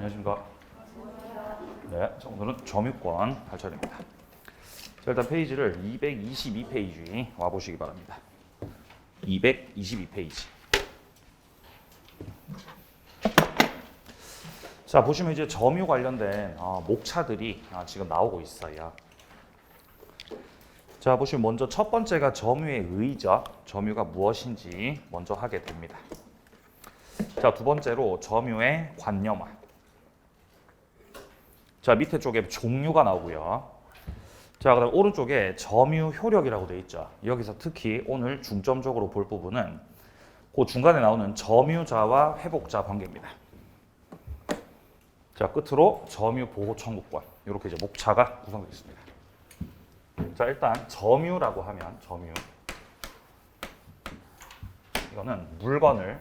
안녕하십니까. 네, 자, 오늘은 점유권 할 차례입니다. 자, 일단 페이지를 222페이지 와보시기 바랍니다. 222페이지. 자, 보시면 이제 점유 관련된 목차들이 지금 나오고 있어요. 자, 보시면 먼저 첫 번째가 점유의 의의죠. 점유가 무엇인지 먼저 하게 됩니다. 자, 두 번째로 점유의 관념화. 자, 밑에 쪽에 종류가 나오고요. 자, 그다음 오른쪽에 점유 효력이라고 되어 있죠. 여기서 특히 오늘 중점적으로 볼 부분은 그 중간에 나오는 점유자와 회복자 관계입니다. 자, 끝으로 점유 보호 청구권. 이렇게 이제 목차가 구성되어 있습니다. 자, 일단 점유라고 하면 점유. 이거는 물건을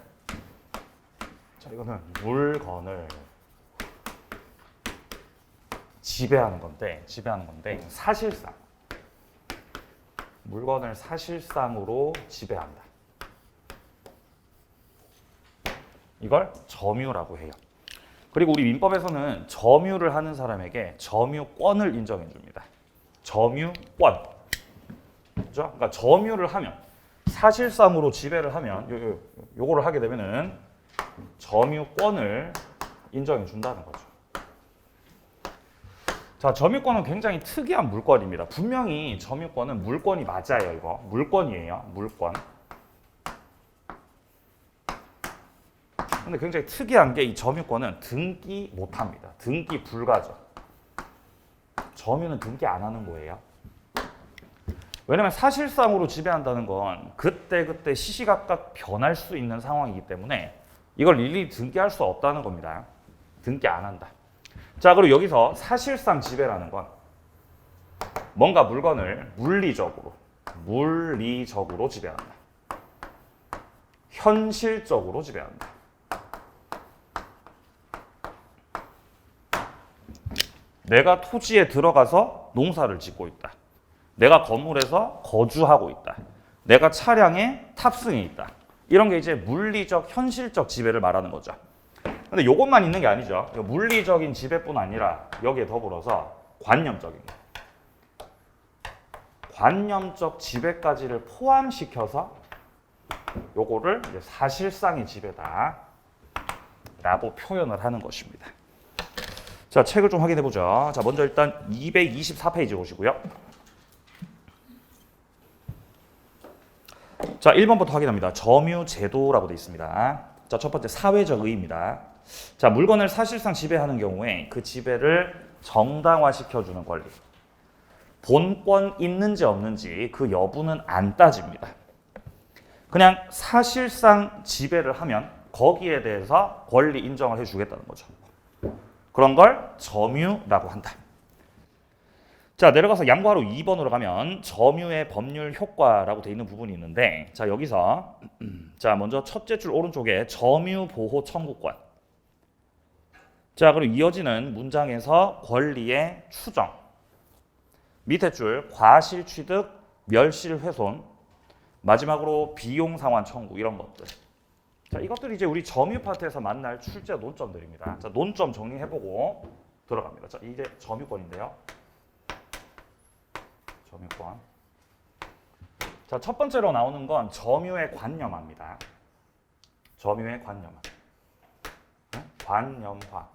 지배하는 건데 사실상 물건을 사실상으로 지배한다. 이걸 점유라고 해요. 그리고 우리 민법에서는 점유를 하는 사람에게 점유권을 인정해 줍니다. 점유권. 그죠? 그러니까 점유를 하면 사실상으로 지배를 하면 요거를 하게 되면은 점유권을 인정해 준다는 거죠. 자, 점유권은 굉장히 특이한 물건입니다. 분명히 점유권은 물건이 맞아요, 이거. 물건이에요, 물건. 근데 굉장히 특이한 게 이 점유권은 등기 못 합니다. 등기 불가죠. 점유는 등기 안 하는 거예요. 왜냐면 사실상으로 지배한다는 건 그때그때 시시각각 변할 수 있는 상황이기 때문에 이걸 일일이 등기할 수 없다는 겁니다. 등기 안 한다. 자, 그리고 여기서 사실상 지배라는 건 뭔가 물건을 물리적으로 지배한다. 현실적으로 지배한다. 내가 토지에 들어가서 농사를 짓고 있다. 내가 건물에서 거주하고 있다. 내가 차량에 탑승해 있다. 이런 게 이제 물리적, 현실적 지배를 말하는 거죠. 근데 이것만 있는 게 아니죠. 물리적인 지배뿐 아니라 여기에 더불어서 관념적인 거. 관념적 지배까지를 포함시켜서 요거를 이제 사실상의 지배다 라고 표현을 하는 것입니다. 자, 책을 좀 확인해 보죠. 자, 먼저 일단 224페이지 보시고요. 자, 1번부터 확인합니다. 점유제도라고 되어 있습니다. 자, 첫 번째 사회적 의의입니다. 자, 물건을 사실상 지배하는 경우에 그 지배를 정당화시켜주는 권리. 본권 있는지 없는지 그 여부는 안 따집니다. 그냥 사실상 지배를 하면 거기에 대해서 권리 인정을 해주겠다는 거죠. 그런 걸 점유라고 한다. 자, 내려가서 양보하러 2번으로 가면 점유의 법률 효과라고 되어 있는 부분이 있는데, 자, 여기서 자, 먼저 첫째 줄 오른쪽에 점유 보호 청구권. 자, 그리고 이어지는 문장에서 권리의 추정. 밑에 줄 과실 취득, 멸실 훼손. 마지막으로 비용 상환 청구 이런 것들. 자, 이것들이 이제 우리 점유 파트에서 만날 출제 논점들입니다. 자, 논점 정리해보고 들어갑니다. 자, 이제 점유권인데요. 점유권. 자, 첫 번째로 나오는 건 점유의 관념화입니다. 점유의 관념화. 관념화.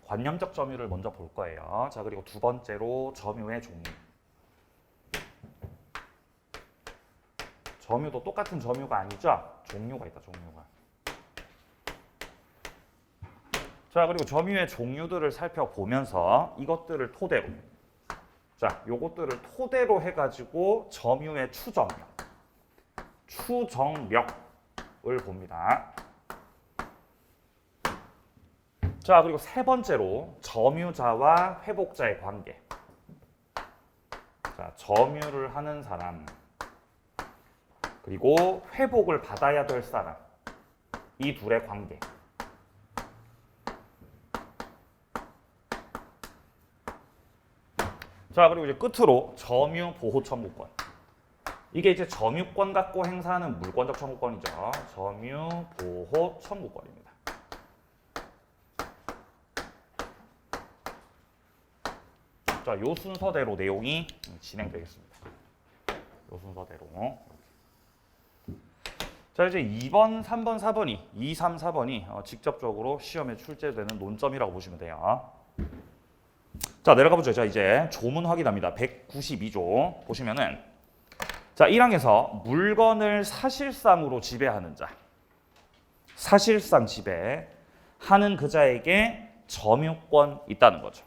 관념적 점유를 먼저 볼 거예요. 자, 그리고 두 번째로 점유의 종류. 점유도 똑같은 점유가 아니죠? 종류가 있다, 종류가. 자, 그리고 점유의 종류들을 살펴보면서 이것들을 토대로, 자, 요것들을 토대로 해가지고 점유의 추정력을 봅니다. 자, 그리고 세 번째로 점유자와 회복자의 관계. 자, 점유를 하는 사람, 그리고 회복을 받아야 될 사람, 이 둘의 관계. 자, 그리고 이제 끝으로 점유 보호 청구권. 이게 이제 점유권 갖고 행사하는 물권적 청구권이죠. 점유 보호 청구권입니다. 자, 요 순서대로 내용이 진행되겠습니다. 요 순서대로. 자, 이제 2번, 3번, 4번이 2, 3, 4번이 직접적으로 시험에 출제되는 논점이라고 보시면 돼요. 자, 내려가 보죠. 자, 이제 조문 확인합니다. 192조 보시면은 자, 1항에서 물건을 사실상으로 지배하는 자. 사실상 지배하는 그자에게 점유권 있다는 거죠.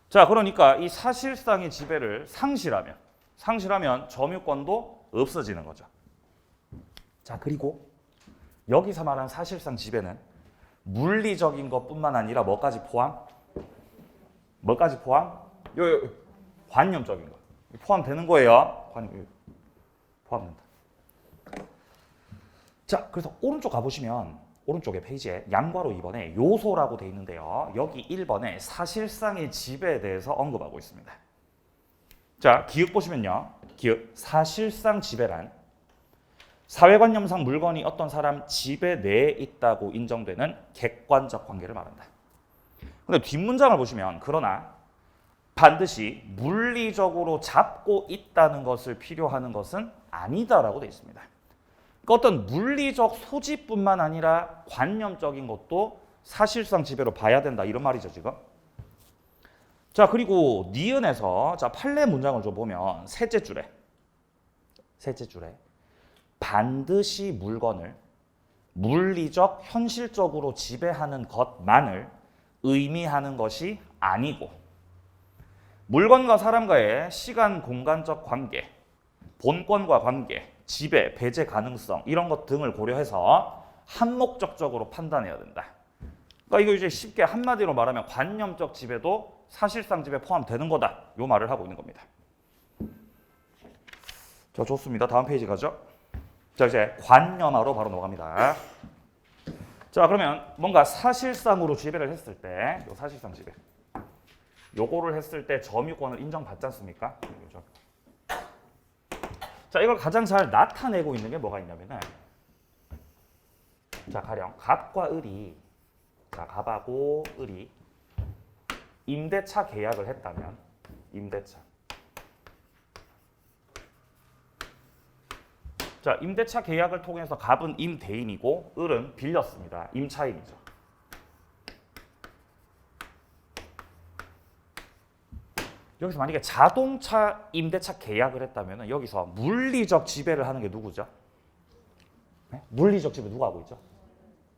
자, 그러니까 이 사실상의 지배를 상실하면 점유권도 없어지는 거죠. 자, 그리고 여기서 말하는 사실상 지배는 물리적인 것뿐만 아니라 뭐까지 포함? 뭐까지 포함? 관념적인 거. 포함되는 거예요. 포함된다. 자, 그래서 오른쪽 가보시면 오른쪽에 페이지에 양괄호 2번에 요소라고 돼 있는데요. 여기 1번에 사실상의 지배에 대해서 언급하고 있습니다. 자, 기억 보시면요. 기억, 사실상 지배란 사회관념상 물건이 어떤 사람 지배 내에 있다고 인정되는 객관적 관계를 말한다. 근데 뒷문장을 보시면 그러나 반드시 물리적으로 잡고 있다는 것을 필요하는 것은 아니다라고 되어 있습니다. 그러니까 어떤 물리적 소지뿐만 아니라 관념적인 것도 사실상 지배로 봐야 된다 이런 말이죠 지금. 자, 그리고 니은에서 자 판례 문장을 좀 보면 셋째 줄에 반드시 물건을 물리적 현실적으로 지배하는 것만을 의미하는 것이 아니고 물건과 사람과의 시간 공간적 관계, 본권과 관계, 지배, 배제 가능성 이런 것 등을 고려해서 한목적적으로 판단해야 된다. 그러니까 이거 이제 쉽게 한마디로 말하면 관념적 지배도 사실상 지배에 포함되는 거다. 요 말을 하고 있는 겁니다. 자, 좋습니다. 다음 페이지 가죠. 자, 이제 관념화로 바로 넘어갑니다. 자, 그러면 뭔가 사실상으로 지배를 했을 때, 요 사실상 지배. 요거를 했을 때 점유권을 인정받지 않습니까? 자, 이걸 가장 잘 나타내고 있는 게 뭐가 있냐면은 자, 가령 갑과 을이 자, 갑하고 을이 임대차 계약을 했다면 자, 임대차 계약을 통해서 갑은 임대인이고 을은 빌렸습니다. 임차인이죠. 여기서 만약에 자동차 임대차 계약을 했다면 여기서 물리적 지배를 하는 게 누구죠? 네? 물리적 지배 누가 하고 있죠?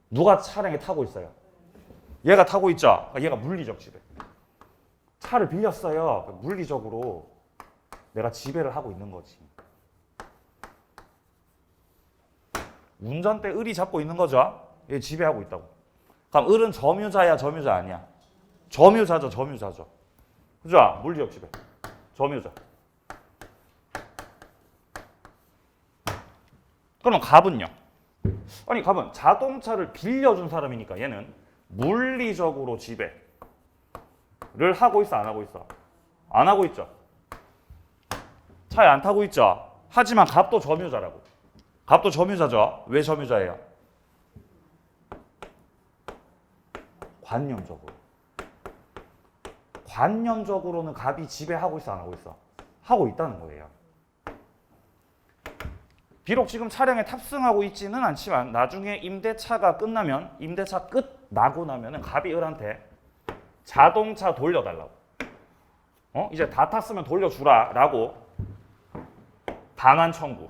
누가 차량에 타고 있어요? 얘가 타고 있죠? 얘가 물리적 지배. 차를 빌렸어요. 물리적으로 내가 지배를 하고 있는 거지. 운전대 을이 잡고 있는 거죠? 얘 지배하고 있다고. 그럼 을은 점유자야, 점유자 아니야? 점유자죠, 점유자죠. 그죠? 물리적 지배. 점유자. 그럼 갑은요? 아니, 갑은 자동차를 빌려준 사람이니까 얘는 물리적으로 지배를 하고 있어, 안 하고 있어? 안 하고 있죠. 차에 안 타고 있죠. 하지만 갑도 점유자라고. 갑도 점유자죠. 왜 점유자예요? 관념적으로. 관념적으로는 갑이 지배하고 있어, 안 하고 있어? 하고 있다는 거예요. 비록 지금 차량에 탑승하고 있지는 않지만 나중에 임대차가 끝나면 임대차 끝나고 나면은 갑이 을한테 자동차 돌려달라고. 이제 다 탔으면 돌려주라라고 반환 청구.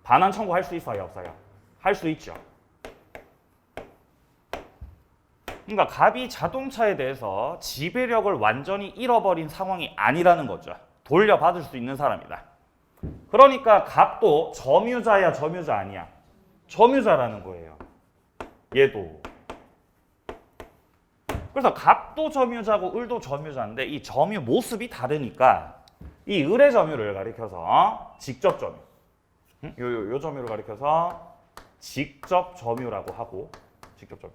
반환 청구할 수 있어요, 없어요? 할 수 있죠. 그러니까 갑이 자동차에 대해서 지배력을 완전히 잃어버린 상황이 아니라는 거죠. 돌려받을 수 있는 사람이다. 그러니까 갑도 점유자야, 점유자 아니야? 점유자라는 거예요. 얘도. 그래서 갑도 점유자고 을도 점유자인데 이 점유 모습이 다르니까 이 을의 점유를 가리켜서 직접 점유. 요 점유를 가리켜서 직접 점유라고 하고 직접 점유.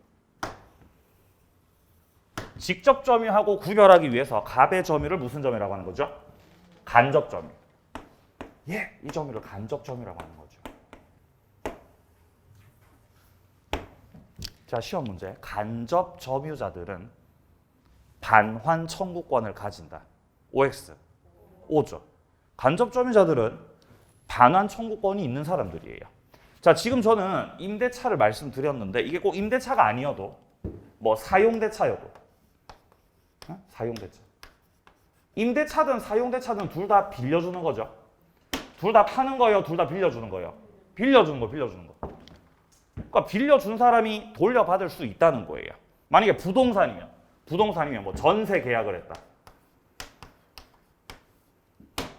직접 점유하고 구별하기 위해서 갑의 점유를 무슨 점유라고 하는 거죠? 간접 점유. 이 점유를 간접 점유라고 하는 거죠. 자, 시험 문제. 간접 점유자들은 반환 청구권을 가진다. OX. O죠. 간접 점유자들은 반환 청구권이 있는 사람들이에요. 자, 지금 저는 임대차를 말씀드렸는데 이게 꼭 임대차가 아니어도 뭐 사용대차여도 사용대차. 임대차든 사용대차든 둘 다 빌려주는 거죠. 둘 다 파는 거예요, 둘 다 빌려주는 거예요. 빌려주는 거. 그러니까 빌려준 사람이 돌려받을 수 있다는 거예요. 만약에 부동산이면 뭐 전세 계약을 했다.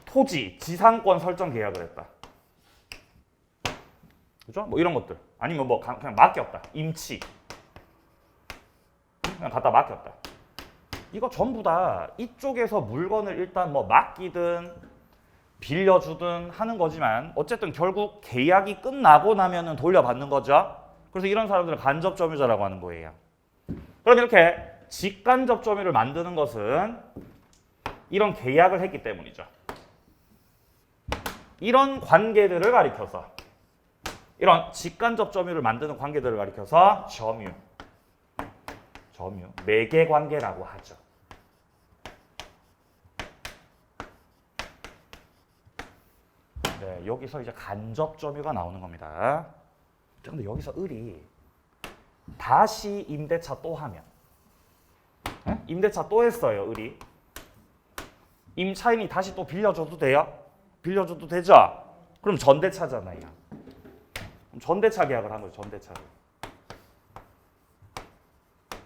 토지, 지상권 설정 계약을 했다. 그죠? 뭐 이런 것들. 아니면 뭐 그냥 맡겼다. 임치. 그냥 갖다 맡겼다. 이거 전부 다 이쪽에서 물건을 일단 뭐 맡기든 빌려주든 하는 거지만 어쨌든 결국 계약이 끝나고 나면은 돌려받는 거죠. 그래서 이런 사람들을 간접 점유자라고 하는 거예요. 그럼 이렇게 직간접 점유를 만드는 것은 이런 계약을 했기 때문이죠. 이런 관계들을 가리켜서 이런 직간접 점유를 만드는 관계들을 가리켜서 점유, 매개 관계라고 하죠. 네, 여기서 이제 간접 점유가 나오는 겁니다. 근데 여기서 을이 다시 임대차 또 하면, 임대차 또 했어요, 을이. 임차인이 다시 또 빌려줘도 돼요? 빌려줘도 되죠? 그럼 전대차잖아요. 그럼 전대차 계약을 한 거죠, 전대차를.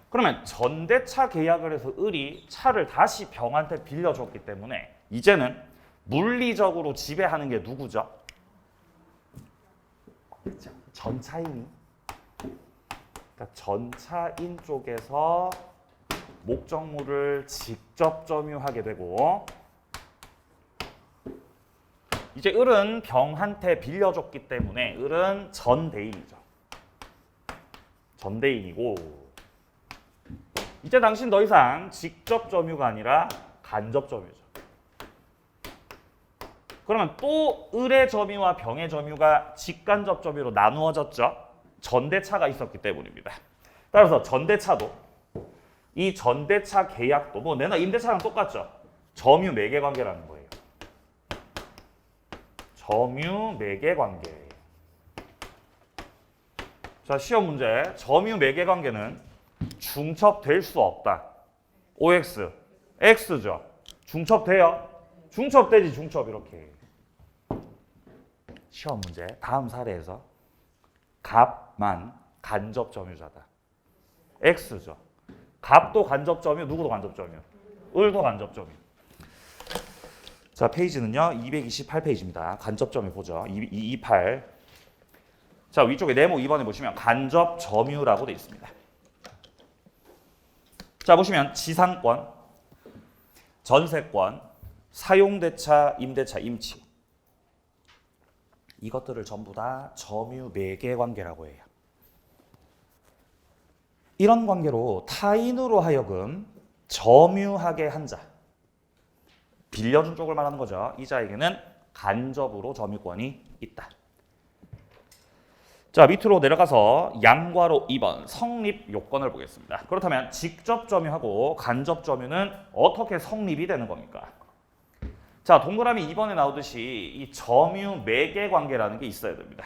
그러면 전대차 계약을 해서 을이 차를 다시 병한테 빌려줬기 때문에 이제는 물리적으로 지배하는 게 누구죠? 전차인이. 그러니까 전차인 쪽에서 목적물을 직접 점유하게 되고 이제 을은 병한테 빌려줬기 때문에 을은 전대인이죠. 전대인이고 이제 당신 더 이상 직접 점유가 아니라 간접 점유죠. 그러면 또 을의 점유와 병의 점유가 직간접 점유로 나누어졌죠. 전대차가 있었기 때문입니다. 따라서 전대차도 이 전대차 계약도 뭐 내나 임대차랑 똑같죠. 점유 매개 관계라는 거예요. 점유 매개 관계. 자, 시험 문제. 점유 매개 관계는 중첩될 수 없다. OX. X죠. 중첩돼요? 중첩되지, 중첩 이렇게. 시험 문제. 다음 사례에서 갑만 간접 점유자다. X죠. 갑도 간접 점유, 누구도 간접 점유? 을도 간접 점유. 자, 페이지는요. 228페이지입니다. 간접 점유 보죠. 228. 자, 위쪽에 네모 2번에 보시면 간접 점유라고 되어 있습니다. 자, 보시면 지상권, 전세권, 사용대차, 임대차, 임치. 이것들을 전부 다 점유 매개 관계라고 해요. 이런 관계로 타인으로 하여금 점유하게 한 자, 빌려준 쪽을 말하는 거죠. 이 자에게는 간접으로 점유권이 있다. 자, 밑으로 내려가서 양괄호 2번 성립 요건을 보겠습니다. 그렇다면 직접 점유하고 간접 점유는 어떻게 성립이 되는 겁니까? 자, 동그라미 2번에 나오듯이 이 점유 매개 관계라는 게 있어야 됩니다.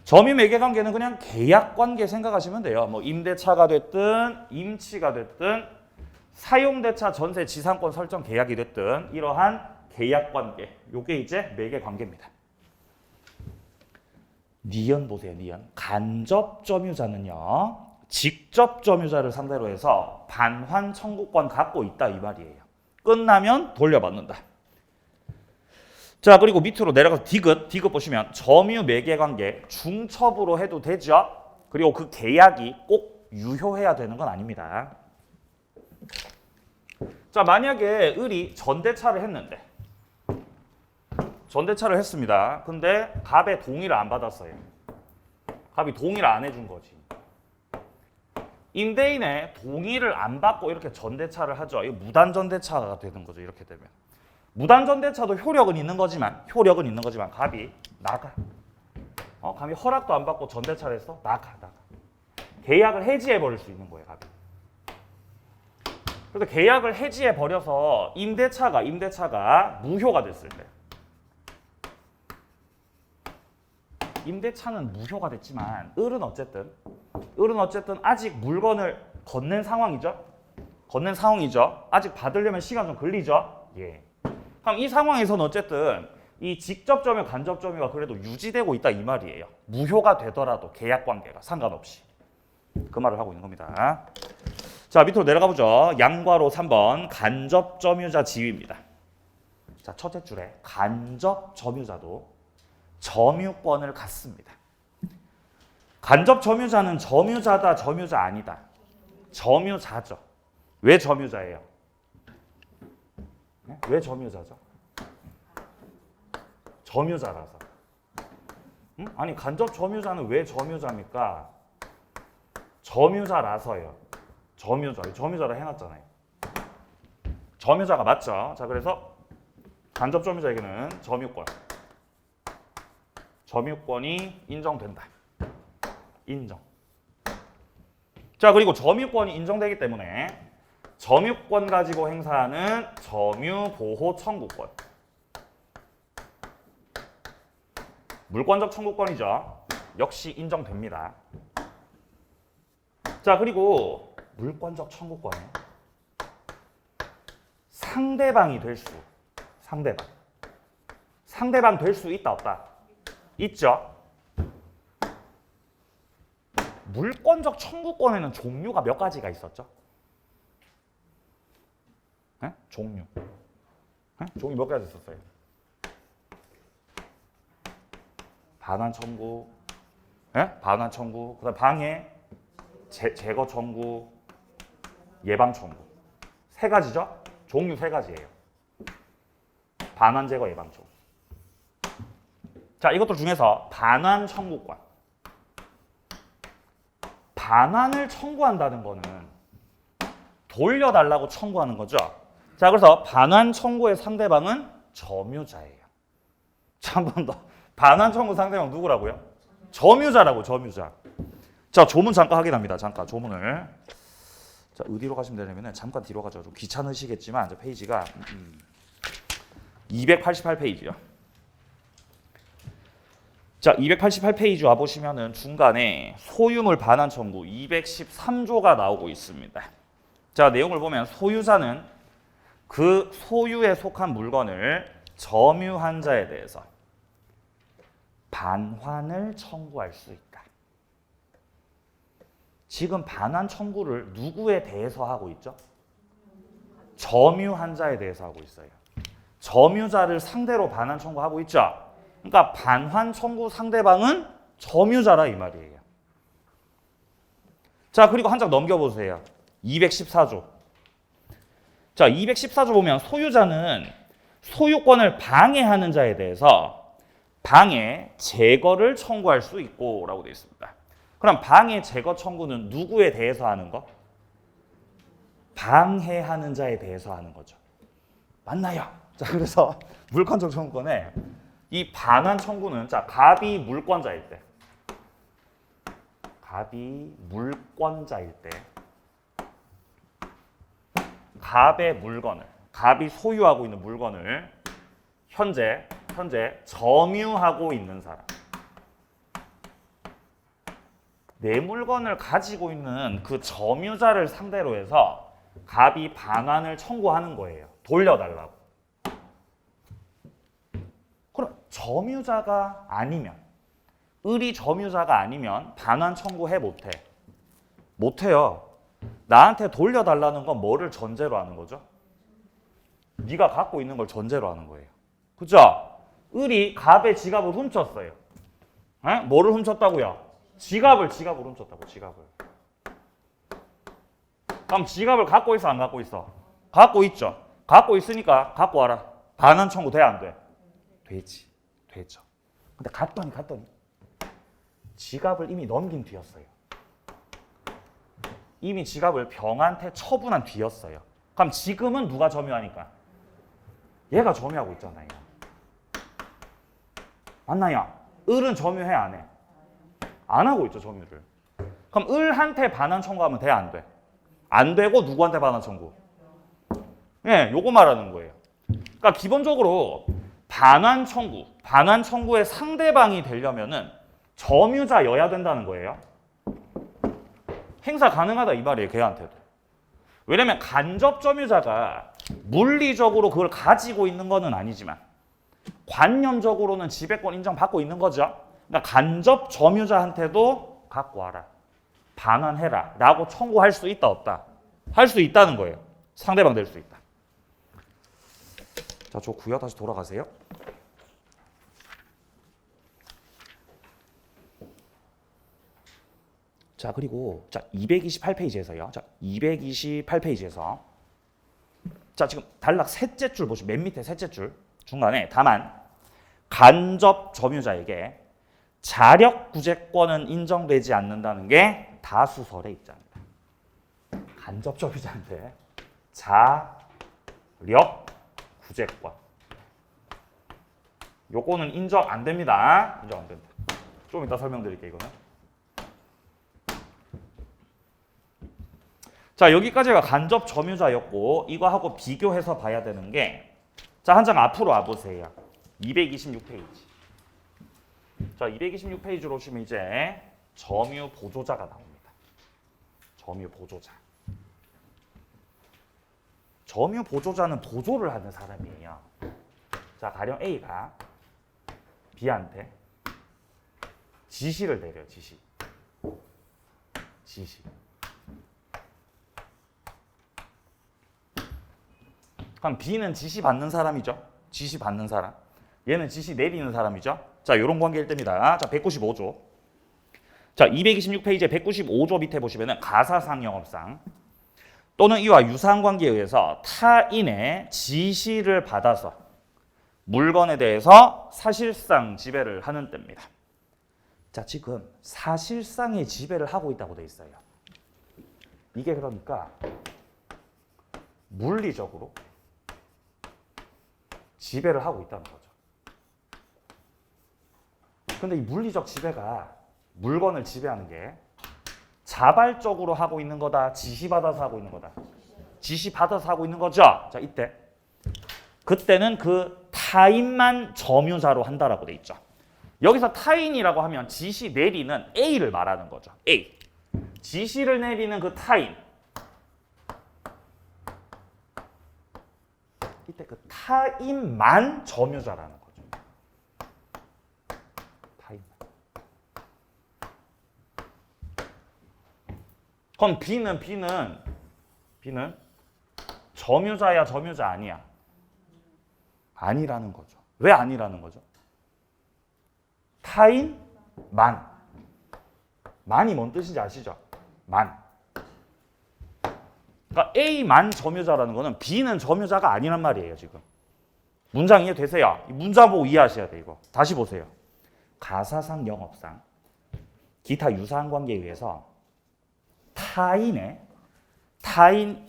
점유 매개 관계는 그냥 계약 관계 생각하시면 돼요. 뭐 임대차가 됐든 임치가 됐든 사용대차 전세 지상권 설정 계약이 됐든 이러한 계약 관계. 요게 이제 매개 관계입니다. 니은 보세요. 니은. 간접 점유자는요. 직접 점유자를 상대로 해서 반환 청구권 갖고 있다 이 말이에요. 끝나면 돌려받는다. 자, 그리고 밑으로 내려가서 디귿 보시면 점유 매개 관계 중첩으로 해도 되죠. 그리고 그 계약이 꼭 유효해야 되는 건 아닙니다. 자, 만약에 을이 전대차를 했습니다. 근데 갑의 동의를 안 받았어요. 갑이 동의를 안 해준 거지. 임대인의 동의를 안 받고 이렇게 전대차를 하죠. 이거 무단 전대차가 되는 거죠. 이렇게 되면. 무단전대차도 효력은 있는 거지만 갑이 나가. 감이 허락도 안 받고 전대차를 했어? 나가. 계약을 해지해버릴 수 있는 거예요, 갑이. 그래서 계약을 해지해버려서 임대차가 무효가 됐을 때. 임대차는 무효가 됐지만 을은 어쨌든 아직 물건을 건넨 상황이죠. 아직 받으려면 시간 좀 걸리죠. 예. 그럼 이 상황에서는 어쨌든 이 직접 점유, 간접 점유가 그래도 유지되고 있다 이 말이에요. 무효가 되더라도 계약 관계가 상관없이. 그 말을 하고 있는 겁니다. 자, 밑으로 내려가 보죠. 양괄호 3번 간접 점유자 지위입니다. 자, 첫째 줄에 간접 점유자도 점유권을 갖습니다. 간접 점유자는 점유자다, 점유자 아니다. 점유자죠. 왜 점유자예요? 네? 왜 점유자죠? 점유자라서. 아니, 간접 점유자는 왜 점유자입니까? 점유자라서요. 점유자로 해놨잖아요. 점유자가 맞죠? 자, 그래서 간접 점유자에게는 점유권이 인정된다. 인정. 자, 그리고 점유권이 인정되기 때문에 점유권 가지고 행사하는 점유보호 청구권. 물권적 청구권이죠. 역시 인정됩니다. 자, 그리고 물권적 청구권에 상대방 될 수 있다 없다? 있죠. 물권적 청구권에는 종류가 몇 가지가 있었죠? 네? 종류 몇 가지 있었어요? 반환 청구, 그다음 방해, 제거 청구, 예방 청구. 세 가지죠? 종류 세 가지예요. 반환, 제거, 예방 청구. 자, 이것들 중에서 반환 청구권. 반환을 청구한다는 거는 돌려달라고 청구하는 거죠. 자, 그래서 반환 청구의 상대방은 점유자예요. 자, 한 번 더. 반환 청구 상대방 누구라고요? 점유자라고, 점유자. 자, 조문 잠깐 확인합니다. 잠깐 조문을. 자, 어디로 가시면 되냐면 잠깐 뒤로 가죠. 좀 귀찮으시겠지만 이제 페이지가 288페이지요. 자, 288페이지 와 보시면은 중간에 소유물 반환 청구 213조가 나오고 있습니다. 자, 내용을 보면 소유자는 그 소유에 속한 물건을 점유한 자에 대해서 반환을 청구할 수 있다. 지금 반환 청구를 누구에 대해서 하고 있죠? 점유한 자에 대해서 하고 있어요. 점유자를 상대로 반환 청구하고 있죠? 그러니까 반환 청구 상대방은 점유자라 이 말이에요. 자, 그리고 한 장 넘겨보세요. 214조. 자, 214조 보면 소유자는 소유권을 방해하는 자에 대해서 방해, 제거를 청구할 수 있고 라고 되어 있습니다. 그럼 방해, 제거 청구는 누구에 대해서 하는 거? 방해하는 자에 대해서 하는 거죠. 맞나요? 자, 그래서 물권적 청구권에 이 반환 청구는 자, 갑이 물권자일 때 갑의 물건을, 갑이 소유하고 있는 물건을 현재 점유하고 있는 사람, 내 물건을 가지고 있는 그 점유자를 상대로 해서 갑이 반환을 청구하는 거예요. 돌려달라고. 그럼 점유자가 아니면, 을이 점유자가 아니면 반환 청구해 못해? 못해요. 나한테 돌려달라는 건 뭐를 전제로 하는 거죠? 네가 갖고 있는 걸 전제로 하는 거예요. 그죠? 을이 갑의 지갑을 훔쳤어요. 에? 뭐를 훔쳤다고요? 지갑을 훔쳤다고, 지갑을. 그럼 지갑을 갖고 있어, 안 갖고 있어? 갖고 있죠. 갖고 있으니까 갖고 와라. 반환 청구 돼, 안 돼? 되죠. 근데 갔더니 지갑을 이미 넘긴 뒤였어요. 이미 지갑을 병한테 처분한 뒤였어요. 그럼 지금은 누가 점유하니까? 얘가 점유하고 있잖아요. 맞나요? 을은 점유해 안 해? 안 하고 있죠, 점유를. 그럼 을한테 반환 청구하면 돼, 안 돼? 안 되고 누구한테 반환 청구? 예, 요거 말하는 거예요. 그러니까 기본적으로 반환 청구의 상대방이 되려면은 점유자여야 된다는 거예요. 행사 가능하다 이 말이에요, 걔한테도. 왜냐면 간접 점유자가 물리적으로 그걸 가지고 있는 거는 아니지만 관념적으로는 지배권 인정받고 있는 거죠. 그러니까 간접 점유자한테도 갖고 와라, 반환해라 라고 청구할 수 있다 없다? 할 수 있다는 거예요. 상대방 될 수 있다. 자, 좋고요. 다시 돌아가세요. 자, 그리고 자 228페이지에서요. 자, 228페이지에서 자, 지금 단락 셋째 줄 보시면 맨 밑에 셋째 줄 중간에 다만 간접 점유자에게 자력 구제권은 인정되지 않는다는 게 다수설의 입장입니다. 간접 점유자한테 자력 구제권 요거는 인정 안 됩니다. 인정 안 됩니다. 좀 이따 설명드릴게요, 이거는. 자, 여기까지가 간접 점유자였고 이거하고 비교해서 봐야 되는 게 자, 한 장 앞으로 와보세요. 226페이지. 자, 226페이지로 오시면 이제 점유 보조자가 나옵니다. 점유 보조자. 점유 보조자는 보조를 하는 사람이에요. 자, 가령 A가 B한테 지시를 내려요. 지시. 그럼 B는 지시 받는 사람이죠. 지시 받는 사람. 얘는 지시 내리는 사람이죠. 자, 이런 관계일 때입니다. 자, 195조. 자, 226페이지에 195조 밑에 보시면은 가사상 영업상 또는 이와 유사한 관계에 의해서 타인의 지시를 받아서 물건에 대해서 사실상 지배를 하는 때입니다. 자, 지금 사실상의 지배를 하고 있다고 돼 있어요. 이게 그러니까 물리적으로 지배를 하고 있다는 거죠. 근데 이 물리적 지배가 물건을 지배하는 게 자발적으로 하고 있는 거다, 지시받아서 하고 있는 거다? 지시받아서 하고 있는 거죠. 자, 그때는 그 타인만 점유자로 한다라고 돼 있죠. 여기서 타인이라고 하면 지시 내리는 A를 말하는 거죠. A. 지시를 내리는 그 타인. 이때 그 타인만 점유자라는 거죠. 타인만. 그럼 B는 점유자야, 점유자 아니야? 아니라는 거죠. 왜 아니라는 거죠? 타인만. 만이 뭔 뜻인지 아시죠? 만. 그러니까 A만 점유자라는 거는 B는 점유자가 아니란 말이에요, 지금. 문장 이해되세요? 이 문장 보고 이해하셔야 돼, 이거. 다시 보세요. 가사상 영업상 기타 유사한 관계에 의해서 타인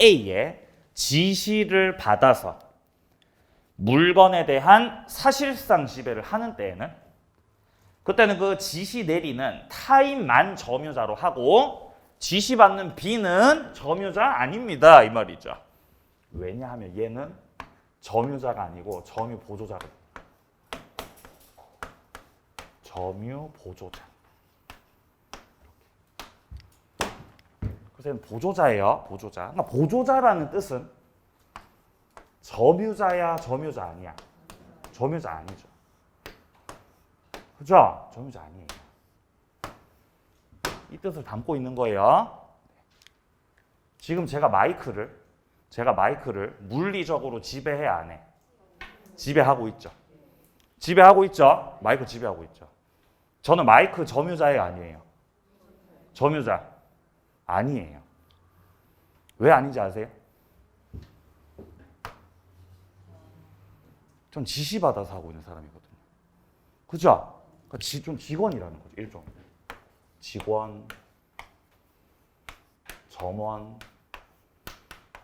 A의 지시를 받아서 물건에 대한 사실상 지배를 하는 때에는 그때는 그 지시 내리는 타인만 점유자로 하고 지시받는 B는 점유자 아닙니다, 이 말이죠. 왜냐하면 얘는 점유자가 아니고 점유 보조자거든요. 점유 보조자. 그래서 얘는 보조자예요, 보조자. 그러니까 보조자라는 뜻은 점유자야, 점유자 아니야? 점유자 아니죠. 그죠? 점유자 아니에요. 이 뜻을 담고 있는 거예요. 지금 제가 마이크를 물리적으로 지배해 안 해? 지배하고 있죠. 지배하고 있죠. 마이크 지배하고 있죠. 저는 마이크 점유자예요, 아니에요? 점유자 아니에요. 왜 아닌지 아세요? 전 지시받아서 하고 있는 사람이거든요. 그죠? 그러니까 좀 직원이라는 거죠, 일종. 직원, 점원,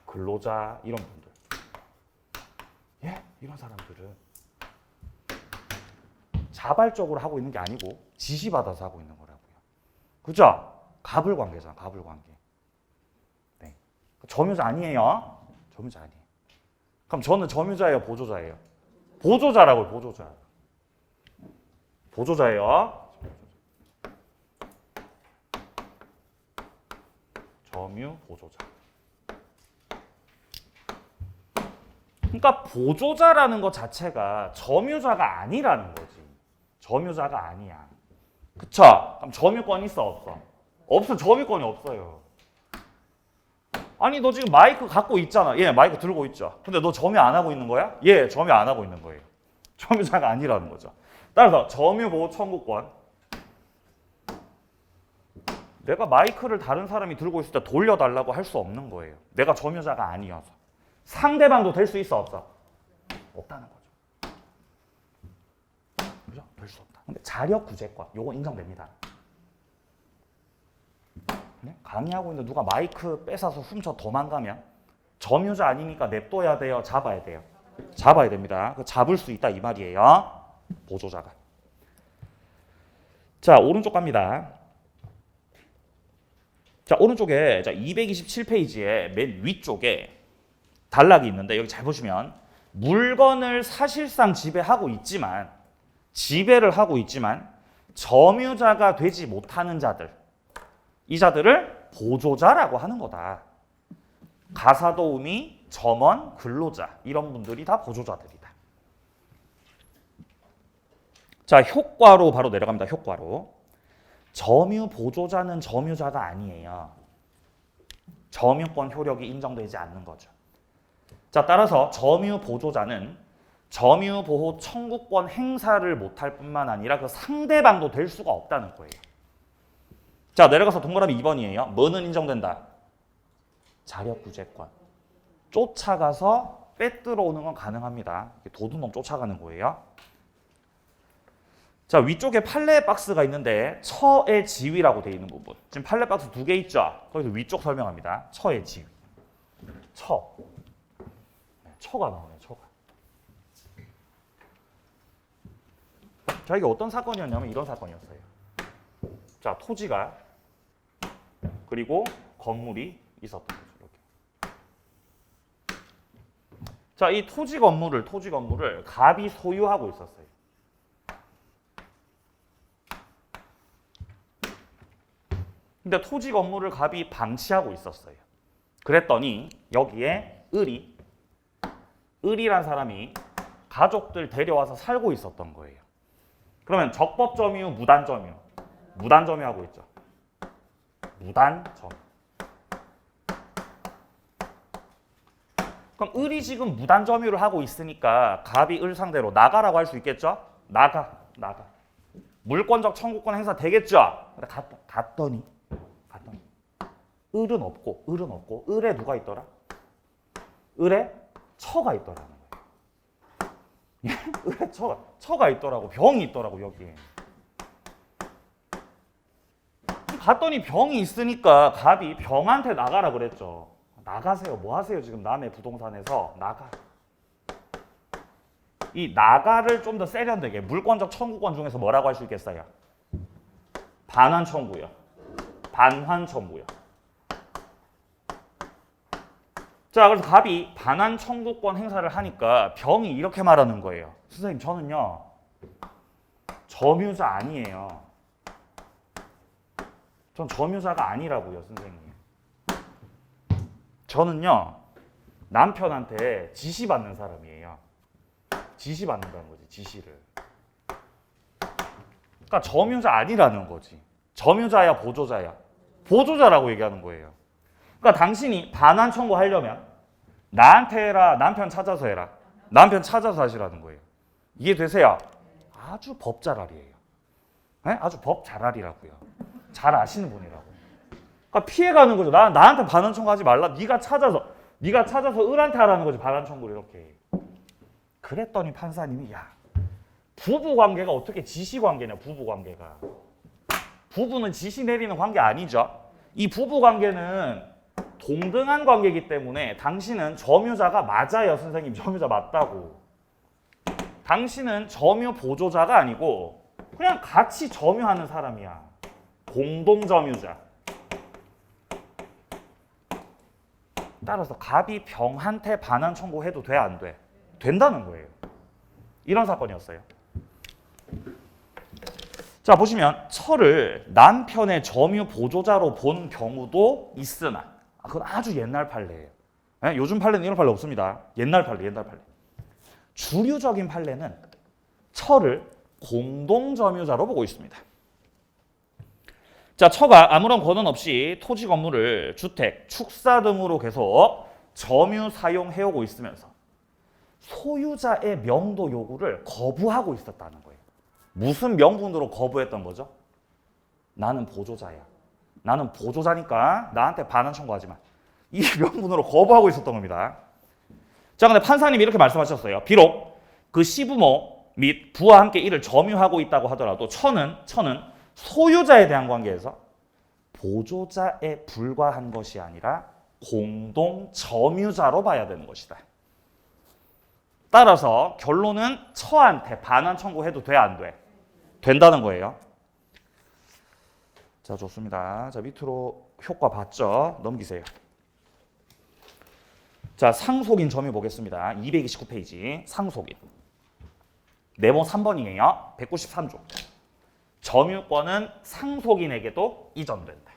근로자 이런 분들. 예? 이런 사람들은 자발적으로 하고 있는 게 아니고 지시받아서 하고 있는 거라고요. 그죠? 갑을 관계잖아. 갑을 관계. 네. 점유자 아니에요. 점유자 아니에요. 그럼 저는 점유자예요, 보조자예요? 보조자라고요. 보조자. 보조자예요. 점유 보조자. 그러니까 보조자라는 것 자체가 점유자가 아니라는 거지. 점유자가 아니야. 그쵸? 그럼 점유권 있어 없어? 없어. 점유권이 없어요. 아니 너 지금 마이크 갖고 있잖아. 예, 마이크 들고 있죠. 근데 너 점유 안 하고 있는 거야? 예, 점유 안 하고 있는 거예요. 점유자가 아니라는 거죠. 따라서 점유보호 청구권. 내가 마이크를 다른 사람이 들고 있을 때 돌려달라고 할 수 없는 거예요. 내가 점유자가 아니어서. 상대방도 될 수 있어 없어? 없다는 거죠. 그죠? 될 수 없다. 근데 자력구제권 요거 인정됩니다. 네? 강의하고 있는데 누가 마이크 뺏어서 훔쳐 도망가면 점유자 아니니까 냅둬야 돼요? 잡아야 돼요? 잡아야 됩니다. 잡을 수 있다 이 말이에요. 보조자가. 자, 오른쪽 갑니다. 자, 오른쪽에 227페이지에 맨 위쪽에 단락이 있는데 여기 잘 보시면 물건을 사실상 지배를 하고 있지만 점유자가 되지 못하는 자들, 이 자들을 보조자라고 하는 거다. 가사도우미, 점원, 근로자 이런 분들이 다 보조자들이다. 자, 효과로 바로 내려갑니다. 효과로. 점유 보조자는 점유자가 아니에요. 점유권 효력이 인정되지 않는 거죠. 자, 따라서 점유 보조자는 점유 보호 청구권 행사를 못할 뿐만 아니라 그 상대방도 될 수가 없다는 거예요. 자, 내려가서 동그라미 2번이에요. 뭐는 인정된다? 자력구제권. 쫓아가서 빼들어오는 건 가능합니다. 도둑놈 쫓아가는 거예요. 자, 위쪽에 판례 박스가 있는데 처의 지위라고 되어 있는 부분. 지금 판례 박스 2개 있죠? 거기서 위쪽 설명합니다. 처의 지위. 처. 처가 나오네요. 처가. 자, 이게 어떤 사건이었냐면 이런 사건이었어요. 자, 토지가 그리고 건물이 있었던 거죠. 이렇게. 자, 이 토지 건물을 갑이 소유하고 있었어요. 근데 토지 건물을 갑이 방치하고 있었어요. 그랬더니 여기에 을이란 사람이 가족들 데려와서 살고 있었던 거예요. 그러면 적법점유, 무단점유하고 있죠. 무단점유. 그럼 을이 지금 무단점유를 하고 있으니까 갑이 을 상대로 나가라고 할 수 있겠죠? 나가. 물권적 청구권 행사 되겠죠? 근데 갔더니 을은 없고 을에 누가 있더라? 을에 처가 있더라는 거예요. 을에 처가 있더라고. 병이 있더라고 여기에. 갔더니 병이 있으니까 갑이 병한테 나가라 그랬죠. 나가세요. 뭐 하세요 지금 남의 부동산에서. 나가. 이 나가를 좀 더 세련되게 물권적 청구권 중에서 뭐라고 할 수 있겠어요? 반환 청구요. 자, 그래서 갑이 반환 청구권 행사를 하니까 병이 이렇게 말하는 거예요. 선생님, 저는요 점유자 아니에요. 전 점유자가 아니라고요, 선생님. 저는요 남편한테 지시받는 사람이에요. 지시받는다는 거지, 지시를. 그러니까 점유자 아니라는 거지. 점유자야, 보조자야? 보조자라고 얘기하는 거예요. 그러니까 당신이 반환 청구하려면 나한테 해라, 남편 찾아서 해라. 남편 찾아서 하시라는 거예요. 이해되세요? 아주 법 잘알이에요. 네? 아주 법 잘알이라고요. 잘 아시는 분이라고. 그러니까 피해가는 거죠. 나한테 반환 청구하지 말라. 네가 찾아서 을한테 하라는 거지, 반환 청구를 이렇게. 그랬더니 판사님이 야, 부부 관계가 어떻게 지시 관계냐, 부부 관계가. 부부는 지시 내리는 관계 아니죠. 이 부부 관계는 동등한 관계이기 때문에 당신은 점유자가 맞아요. 선생님 점유자 맞다고. 당신은 점유 보조자가 아니고 그냥 같이 점유하는 사람이야. 공동점유자. 따라서 갑이 병한테 반환 청구해도 돼, 안 돼? 된다는 거예요. 이런 사건이었어요. 자, 보시면 철을 남편의 점유 보조자로 본 경우도 있으나 그건 아주 옛날 판례예요. 네? 요즘 판례는 이런 판례 없습니다. 옛날 판례, 옛날 판례. 주류적인 판례는 철을 공동점유자로 보고 있습니다. 자, 처가 아무런 권한 없이 토지 건물을 주택, 축사 등으로 계속 점유 사용해오고 있으면서 소유자의 명도 요구를 거부하고 있었다는 거예요. 무슨 명분으로 거부했던 거죠? 나는 보조자야. 나는 보조자니까 나한테 반환 청구하지 마. 이 명분으로 거부하고 있었던 겁니다. 자, 근데 판사님이 이렇게 말씀하셨어요. 비록 그 시부모 및 부와 함께 이를 점유하고 있다고 하더라도 처는 소유자에 대한 관계에서 보조자에 불과한 것이 아니라 공동 점유자로 봐야 되는 것이다. 따라서 결론은 처한테 반환 청구해도 돼, 안 돼? 된다는 거예요. 자, 좋습니다. 자, 밑으로 효과 봤죠? 넘기세요. 자, 상속인 점유 보겠습니다. 229페이지 상속인. 네모 3번이에요. 193조. 점유권은 상속인에게도 이전된다.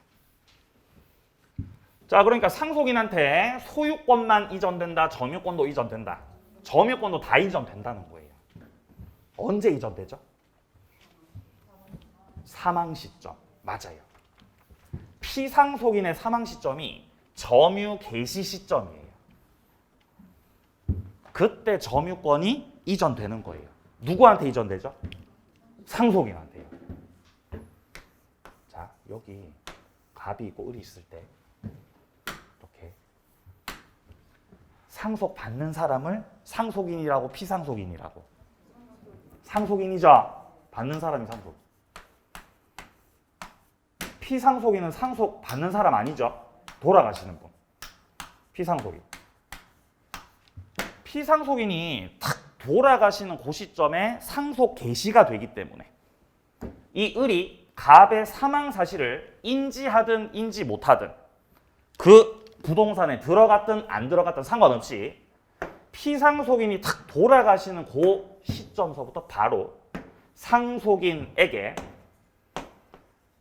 자, 그러니까 상속인한테 소유권만 이전된다, 점유권도 이전된다. 점유권도 다 이전된다는 거예요. 언제 이전되죠? 사망 시점. 맞아요. 피상속인의 사망 시점이 점유 개시 시점이에요. 그때 점유권이 이전되는 거예요. 누구한테 이전되죠? 상속인한테요. 자, 여기 갑이 있고 을이 있을 때 이렇게 상속받는 사람을 상속인이라고 피상속인이라고. 상속인이죠. 받는 사람이 상속. 피상속인은 상속받는 사람 아니죠. 돌아가시는 분. 피상속인. 피상속인이 탁 돌아가시는 그 시점에 상속 개시가 되기 때문에 이 을이 갑의 사망 사실을 인지하든 인지 못하든 그 부동산에 들어갔든 안 들어갔든 상관없이 피상속인이 탁 돌아가시는 그 시점서부터 바로 상속인에게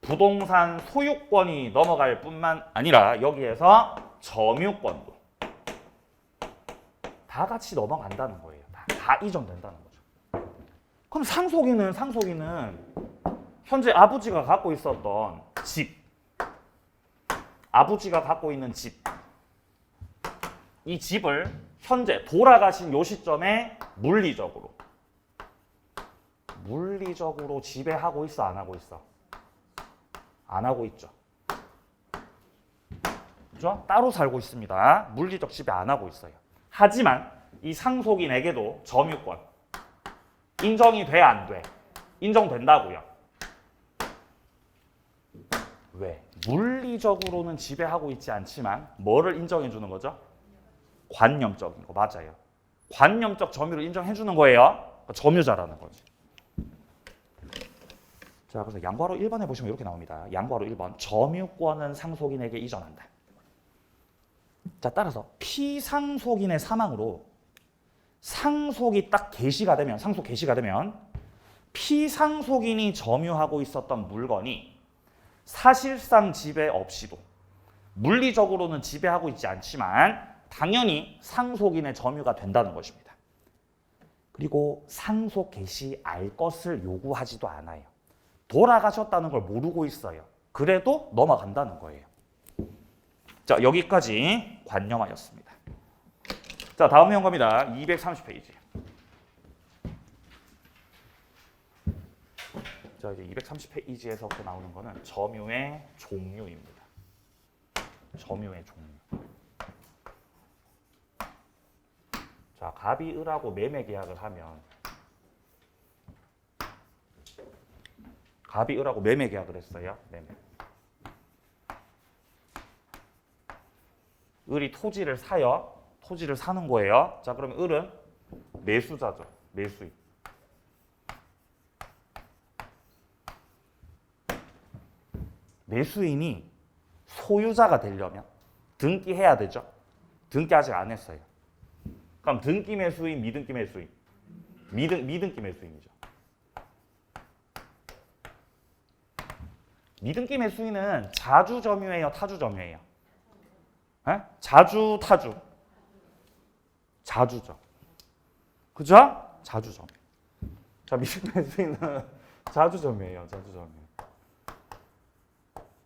부동산 소유권이 넘어갈 뿐만 아니라 여기에서 점유권도 다 같이 넘어간다는 거예요. 다 이전된다는 거죠. 그럼 상속인은 현재 아버지가 갖고 있었던 집, 아버지가 갖고 있는 집, 이 집을 현재 돌아가신 요 시점에 물리적으로 지배하고 있어, 안 하고 있어? 안 하고 있죠. 그죠? 따로 살고 있습니다. 물리적 지배 안 하고 있어요. 하지만 이 상속인에게도 점유권 인정이 돼, 안 돼? 인정된다고요. 왜? 물리적으로는 지배하고 있지 않지만 뭐를 인정해 주는 거죠? 관념적인 거. 맞아요. 관념적 점유를 인정해 주는 거예요. 점유자라는 거지. 자, 그래서 양괄호 1번에 보시면 이렇게 나옵니다. 양괄호 1번. 점유권은 상속인에게 이전한다. 자, 따라서 피상속인의 사망으로 상속이 딱 개시가 되면, 상속 개시가 되면 피상속인이 점유하고 있었던 물건이 사실상 지배 없이도 물리적으로는 지배하고 있지 않지만 당연히 상속인의 점유가 된다는 것입니다. 그리고 상속 개시 알 것을 요구하지도 않아요. 돌아가셨다는 걸 모르고 있어요. 그래도 넘어간다는 거예요. 자, 여기까지 관념하였습니다. 자, 다음 내용 갑니다. 230페이지. 자, 이제 230페이지에서부터 나오는 거는 점유의 종류입니다. 점유의 종류. 자, 갑이 을하고 매매 계약을 하면 갑이 을하고 매매 계약을 했어요. 매매. 을이 토지를 사요. 토지를 사는 거예요. 자, 그러면 을은 매수자죠. 매수인. 매수인이 소유자가 되려면 등기해야 되죠. 등기 아직 안 했어요. 그럼 등기 매수인, 미등기 매수인. 미등기 매수인이죠. 미등기 매수인은 자주 점유예요, 타주 점유예요? 에? 자주, 타주. 자주죠. 그죠? 자주 점유. 자, 미등기 매수인은 자주 점유예요, 자주 점유.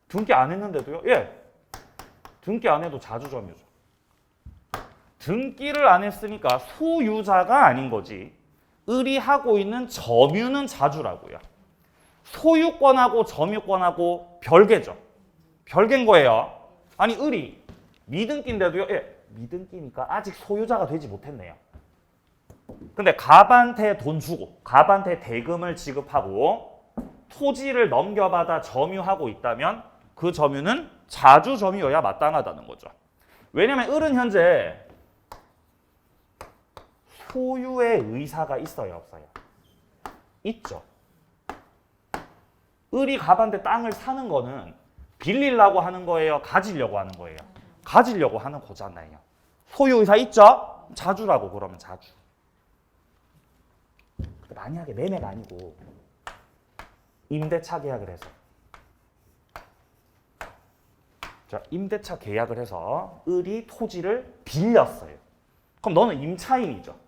등기 안 했는데도요? 예. 등기 안 해도 자주 점유죠. 등기를 안 했으니까 소유자가 아닌 거지. 을이 하고 있는 점유는 자주라고요. 소유권하고 점유권하고 별개죠. 별개인 거예요. 아니, 을이 미등기인데도요. 예. 미등기니까 아직 소유자가 되지 못했네요. 근데 갑한테 돈 주고 갑한테 대금을 지급하고 토지를 넘겨받아 점유하고 있다면 그 점유는 자주 점유여야 마땅하다는 거죠. 왜냐면 을은 현재 소유의 의사가 있어요, 없어요? 있죠. 을이 갑한테 땅을 사는 거는 빌리려고 하는 거예요, 가지려고 하는 거예요? 가지려고 하는 거잖아요. 소유 의사 있죠? 자주라고. 그러면 자주. 만약에 매매가 아니고 임대차 계약을 해서, 자, 임대차 계약을 해서 을이 토지를 빌렸어요. 그럼 너는 임차인이죠.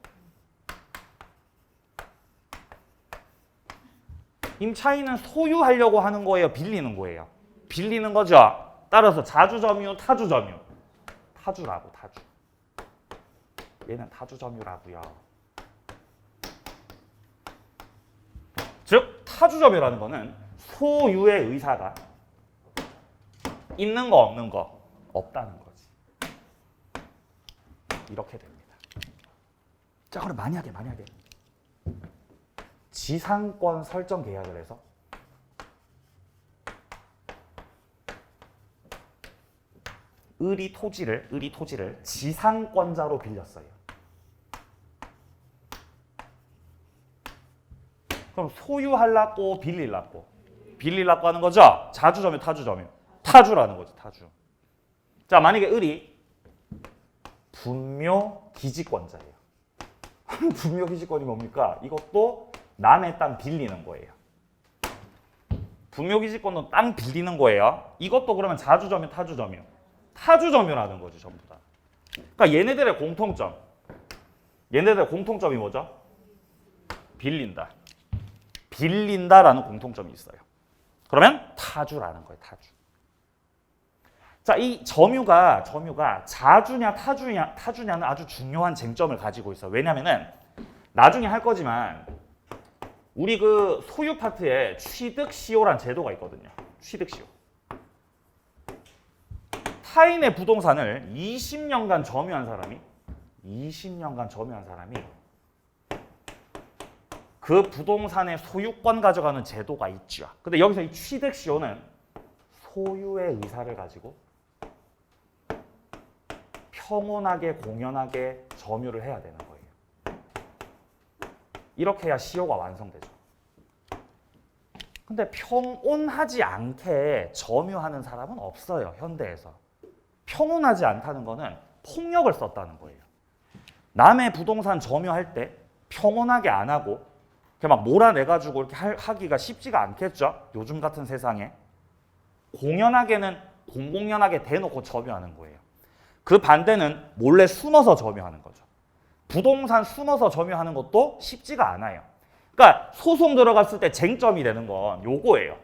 임차인은 소유하려고 하는 거예요, 빌리는 거예요? 빌리는 거죠. 따라서 자주 점유, 타주 점유. 타주라고, 타주. 얘는 타주 점유라고요. 즉 타주 점유라는 거는 소유의 의사가 있는 거 없는 거? 없다는 거지. 이렇게 됩니다. 자, 그럼 만약에 지상권 설정 계약을 해서 을이 토지를 지상권자로 빌렸어요. 그럼 소유하려고 빌리려고 하는 거죠? 자주 점유, 타주 점유. 타주라는 거죠, 타주. 자, 만약에 을이 분묘 기지권자예요. 분묘 기지권이 뭡니까? 이것도 남의 땅 빌리는 거예요. 분묘 기지권도 땅 빌리는 거예요. 이것도 그러면 자주 점유, 타주 점유. 타주 점유라는 거죠, 전부 다. 그러니까 얘네들의 공통점이 뭐죠? 빌린다. 빌린다라는 공통점이 있어요. 그러면 타주라는 거예요, 타주. 자, 이 점유가 자주냐 타주냐는 아주 중요한 쟁점을 가지고 있어요. 왜냐면은 나중에 할 거지만 우리 그 소유 파트에 취득시효란 제도가 있거든요. 취득시효. 타인의 부동산을 20년간 점유한 사람이 그 부동산의 소유권 가져가는 제도가 있죠. 근데 여기서 이 취득시효는 소유의 의사를 가지고 평온하게 공연하게 점유를 해야 되는 거예요. 이렇게 해야 시효가 완성되죠. 근데 평온하지 않게 점유하는 사람은 없어요, 현대에서. 평온하지 않다는 거는 폭력을 썼다는 거예요. 남의 부동산 점유할 때 평온하게 안 하고 그냥 막 몰아내가지고 이렇게 하기가 쉽지가 않겠죠? 요즘 같은 세상에. 공공연하게 대놓고 점유하는 거예요. 그 반대는 몰래 숨어서 점유하는 거죠. 부동산 숨어서 점유하는 것도 쉽지가 않아요. 그러니까 소송 들어갔을 때 쟁점이 되는 건 요거예요.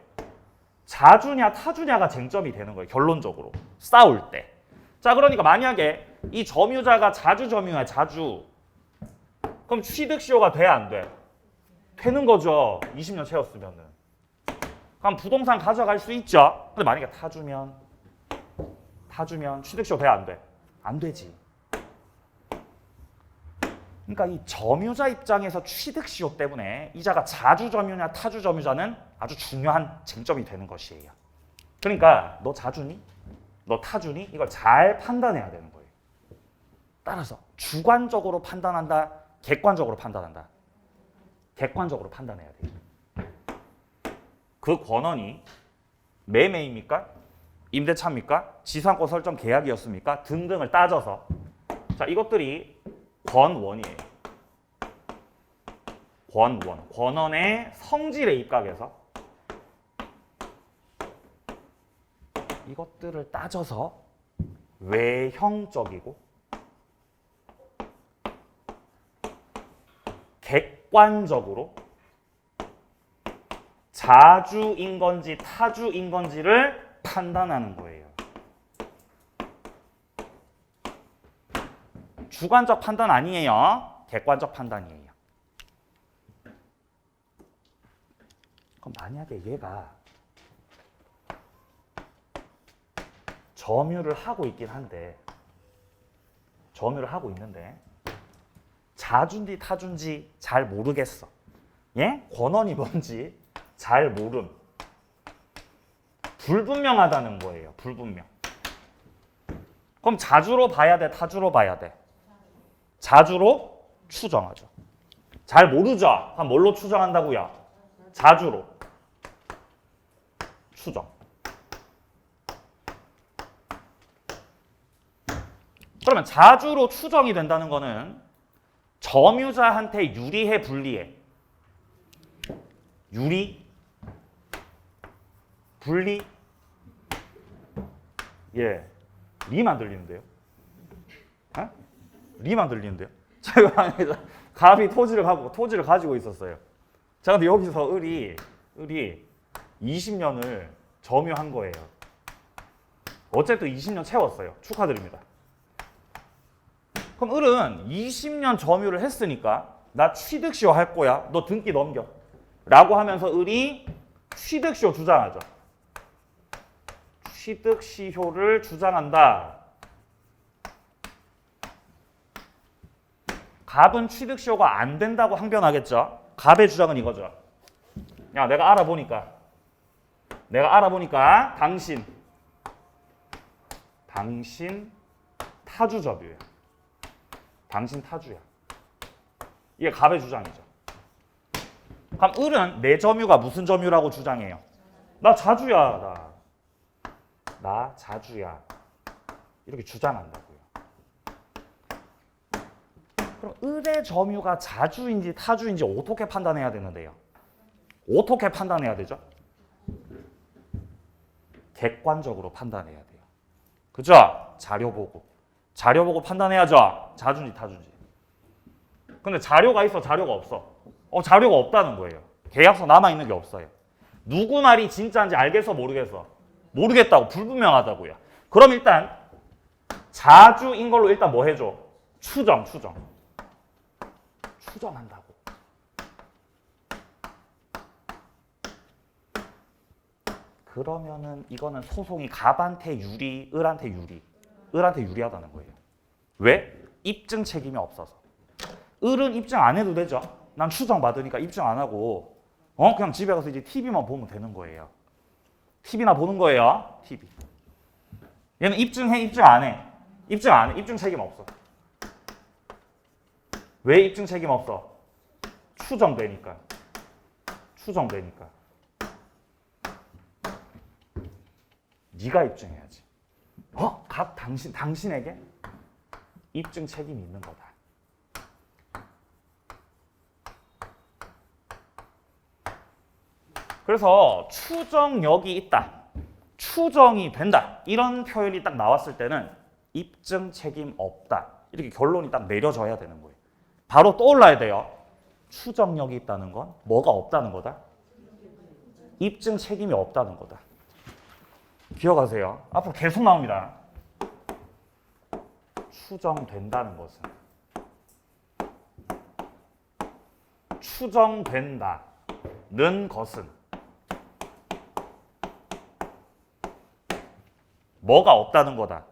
자주냐 타주냐가 쟁점이 되는 거예요. 결론적으로 싸울 때. 자, 그러니까 만약에 이 점유자가 자주 점유야, 자주. 그럼 취득시효가 돼, 안 돼? 되는 거죠. 20년 채웠으면은. 그럼 부동산 가져갈 수 있죠. 근데 만약에 타주면 취득시효 돼, 안 돼? 안 되지. 그러니까 이 점유자 입장에서 취득시효 때문에 이자가 자주 점유냐 타주 점유자는 아주 중요한 쟁점이 되는 것이에요. 그러니까 너 자주니? 너 타주니? 이걸 잘 판단해야 되는 거예요. 따라서 주관적으로 판단한다, 객관적으로 판단한다. 객관적으로 판단해야 돼요. 그 권한이 매매입니까? 임대차입니까? 지상권 설정 계약이었습니까? 등등을 따져서 자, 이것들이 권원이에요. 권원. 권원의 성질에 입각해서 이것들을 따져서 외형적이고 객관적으로 자주인 건지 타주인 건지를 판단하는 거예요. 주관적 판단 아니에요. 객관적 판단이에요. 그럼 만약에 얘가 점유를 하고 있긴 한데 점유를 하고 있는데 자준지 타준지 잘 모르겠어. 예? 권원이 뭔지 잘 모름. 불분명하다는 거예요. 불분명. 그럼 자주로 봐야 돼? 타주로 봐야 돼? 자주로 추정하죠. 잘 모르죠? 그럼 뭘로 추정한다고요? 자주로 추정. 그러면 자주로 추정이 된다는 거는 점유자한테 유리해, 불리해? 유리? 불리? 예, 리만 들리는데요? 어? 리만 들리는데요? 제가 갑이 토지를 가지고 있었어요. 자, 근데 여기서 을이 20년을 점유한 거예요. 어쨌든 20년 채웠어요. 축하드립니다. 그럼 을은 20년 점유를 했으니까 나 취득시효 할 거야. 너 등기 넘겨. 라고 하면서 을이 취득시효 주장하죠. 취득시효를 주장한다. 갑은 취득시효가 안 된다고 항변하겠죠. 갑의 주장은 이거죠. 야, 내가 알아보니까 당신 타주점유야. 당신 타주야. 이게 갑의 주장이죠. 그럼 을은 내 점유가 무슨 점유라고 주장해요? 나 자주야. 나 자주야. 이렇게 주장한다고요. 그럼 을의 점유가 자주인지 타주인지 어떻게 판단해야 되는데요? 어떻게 판단해야 되죠? 객관적으로 판단해야 돼요. 그죠? 자료 보고 판단해야죠. 자주인지 타주인지. 근데 자료가 있어, 자료가 없어? 자료가 없다는 거예요. 계약서 남아있는 게 없어요. 누구 말이 진짜인지 알겠어, 모르겠어? 모르겠다고, 불분명하다고요. 그럼 일단 자주인 걸로 일단 뭐 해줘? 추정한다고. 그러면은 이거는 소송이 갑한테 유리, 을한테 유리. 을한테 유리하다는 거예요. 왜? 입증 책임이 없어서. 을은 입증 안 해도 되죠. 난 추정받으니까 입증 안 하고 그냥 집에 가서 이제 TV만 보면 되는 거예요. TV나 보는 거예요. TV. 얘는 입증해, 입증 안 해? 입증 안 해. 입증 책임 없어. 왜 입증 책임 없어? 추정되니까. 네가 입증해야지. 갑 당신에게 입증 책임이 있는 거다. 그래서 추정력이 있다. 추정이 된다. 이런 표현이 딱 나왔을 때는 입증 책임 없다. 이렇게 결론이 딱 내려져야 되는 거예요. 바로 떠올라야 돼요. 추정력이 있다는 건 뭐가 없다는 거다? 입증 책임이 없다는 거다. 기억하세요. 앞으로 계속 나옵니다. 추정된다는 것은 추정된다는 것은 뭐가 없다는 거다?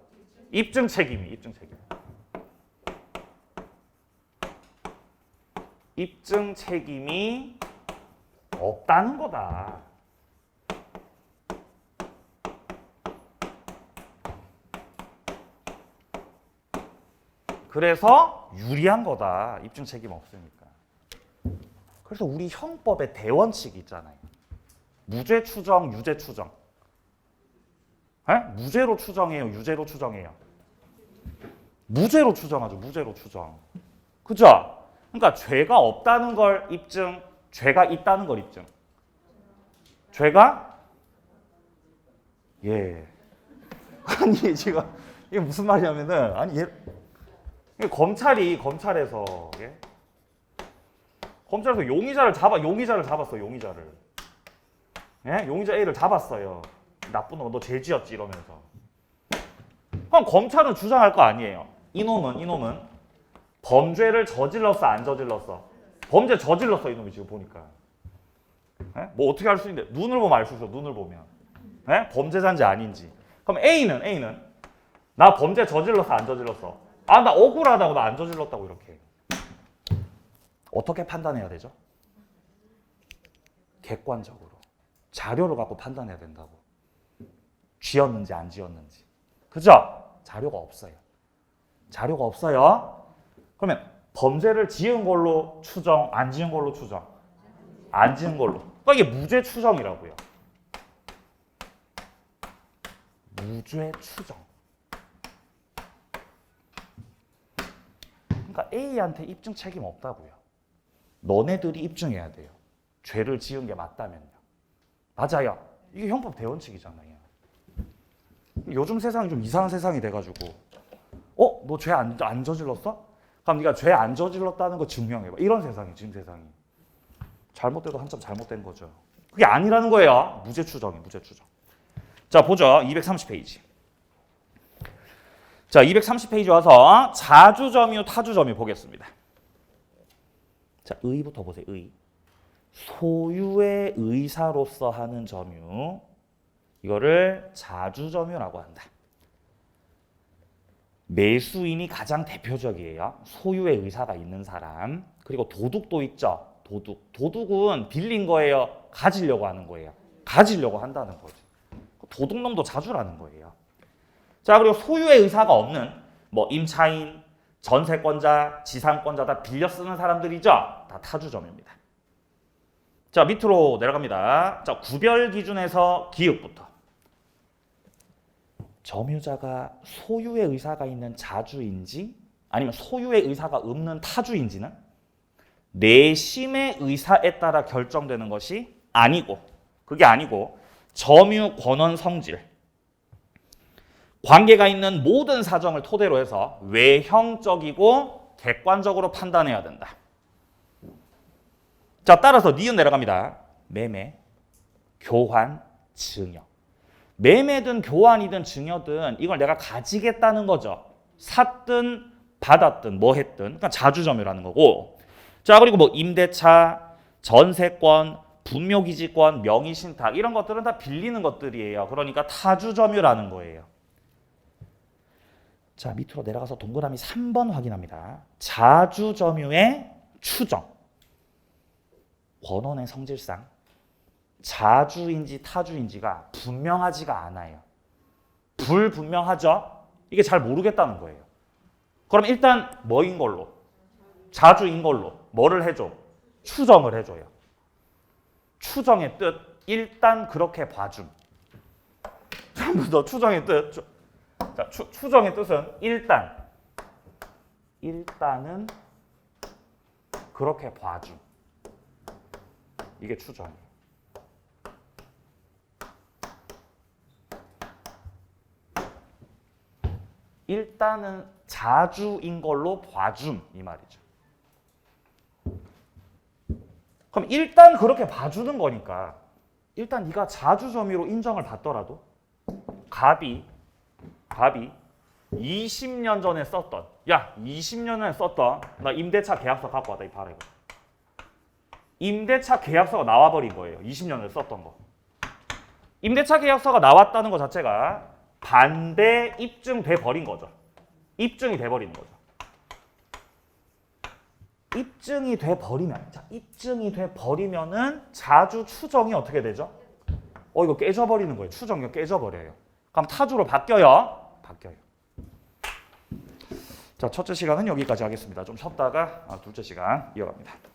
입증 책임이. 입증 책임이 없다는 거다. 그래서 유리한 거다. 입증 책임 없으니까. 그래서 우리 형법에 대원칙이 있잖아요. 무죄 추정, 유죄 추정. 에? 무죄로 추정해요, 유죄로 추정해요? 무죄로 추정하죠. 무죄로 추정. 그죠? 그러니까 죄가 없다는 걸 입증, 죄가 있다는 걸 입증. 죄가 예. 아니 지금 이게 무슨 말이냐면은 아니 검찰에서 예? 검찰에서 용의자를 잡았어. 용의자를. 예? 용의자 A를 잡았어요. 나쁜 놈, 너 죄 지었지 이러면서. 그럼 검찰은 주장할 거 아니에요. 이놈은 범죄를 저질렀어, 안 저질렀어? 범죄 저질렀어, 이놈이 지금 보니까. 예? 뭐 어떻게 할 수 있는데? 눈을 보면 알 수 있어. 눈을 보면. 예? 범죄자인지 아닌지. 그럼 A는 나 범죄 저질렀어, 안 저질렀어? 아, 나 억울하다고, 나 안 저질렀다고 이렇게. 어떻게 판단해야 되죠? 객관적으로. 자료를 갖고 판단해야 된다고. 쥐었는지 안 쥐었는지. 그죠? 자료가 없어요. 자료가 없어요. 그러면 범죄를 지은 걸로 추정, 안 지은 걸로 추정? 안 지은 걸로. 그러니까 이게 무죄 추정이라고요. 무죄 추정. 그러니까 A한테 입증 책임 없다고요. 너네들이 입증해야 돼요. 죄를 지은 게 맞다면요. 맞아요. 이게 형법 대원칙이잖아요. 요즘 세상이 좀 이상한 세상이 돼가지고 너 죄 안 저질렀어? 그럼 네가 죄 안 저질렀다는 거 증명해봐. 이런 세상이 지금 세상이. 잘못돼도 한참 잘못된 거죠. 그게 아니라는 거예요. 무죄 추정이 무죄 추정. 자 보죠. 230페이지. 자 230페이지 와서 자주점유 타주점유 보겠습니다. 자 의부터 보세요. 의. 소유의 의사로서 하는 점유. 이거를 자주점유라고 한다. 매수인이 가장 대표적이에요. 소유의 의사가 있는 사람. 그리고 도둑도 있죠. 도둑은 빌린 거예요. 가지려고 하는 거예요. 가지려고 한다는 거지. 도둑놈도 자주라는 거예요. 자 그리고 소유의 의사가 없는 뭐 임차인, 전세권자, 지상권자 다 빌려 쓰는 사람들이죠. 다 타주점유입니다. 자 밑으로 내려갑니다. 자 구별 기준에서 기읍부터. 점유자가 소유의 의사가 있는 자주인지 아니면 소유의 의사가 없는 타주인지는 내심의 의사에 따라 결정되는 것이 아니고 그게 아니고 점유 권원 성질 관계가 있는 모든 사정을 토대로 해서 외형적이고 객관적으로 판단해야 된다. 자 따라서 니은 내려갑니다. 매매, 교환, 증여. 매매든 교환이든 증여든 이걸 내가 가지겠다는 거죠. 샀든 받았든 뭐 했든 그러니까 자주점유라는 거고. 자 그리고 뭐 임대차, 전세권, 분묘기지권, 명의신탁 이런 것들은 다 빌리는 것들이에요. 그러니까 타주점유라는 거예요. 자 밑으로 내려가서 동그라미 3번 확인합니다. 자주점유의 추정. 권원의 성질상 자주인지 타주인지가 분명하지가 않아요. 불분명하죠? 이게 잘 모르겠다는 거예요. 그럼 일단 뭐인 걸로? 자주인 걸로 뭐를 해줘? 추정을 해줘요. 추정의 뜻 일단 그렇게 봐줌. 한 번 더 추정의 뜻. 자, 추정의 뜻은 일단은 그렇게 봐줌. 이게 추정이에요. 일단은 자주인 걸로 봐줌 이 말이죠. 그럼 일단 그렇게 봐주는 거니까 일단 네가 자주점유로 인정을 받더라도 갑이 20년 전에 썼던 20년 전에 썼던 나 임대차 계약서 갖고 왔다 이 봐라 이거. 임대차 계약서가 나와버린 거예요. 20년 전에 썼던 거. 임대차 계약서가 나왔다는 것 자체가 반대 입증돼 버린 거죠. 입증이 돼 버리는 거죠. 입증이 돼 버리면은 자주 추정이 어떻게 되죠? 이거 깨져버리는 거예요. 추정이 깨져버려요. 그럼 타주로 바뀌어요. 자, 첫째 시간은 여기까지 하겠습니다. 좀 쉬었다가 둘째 시간 이어갑니다.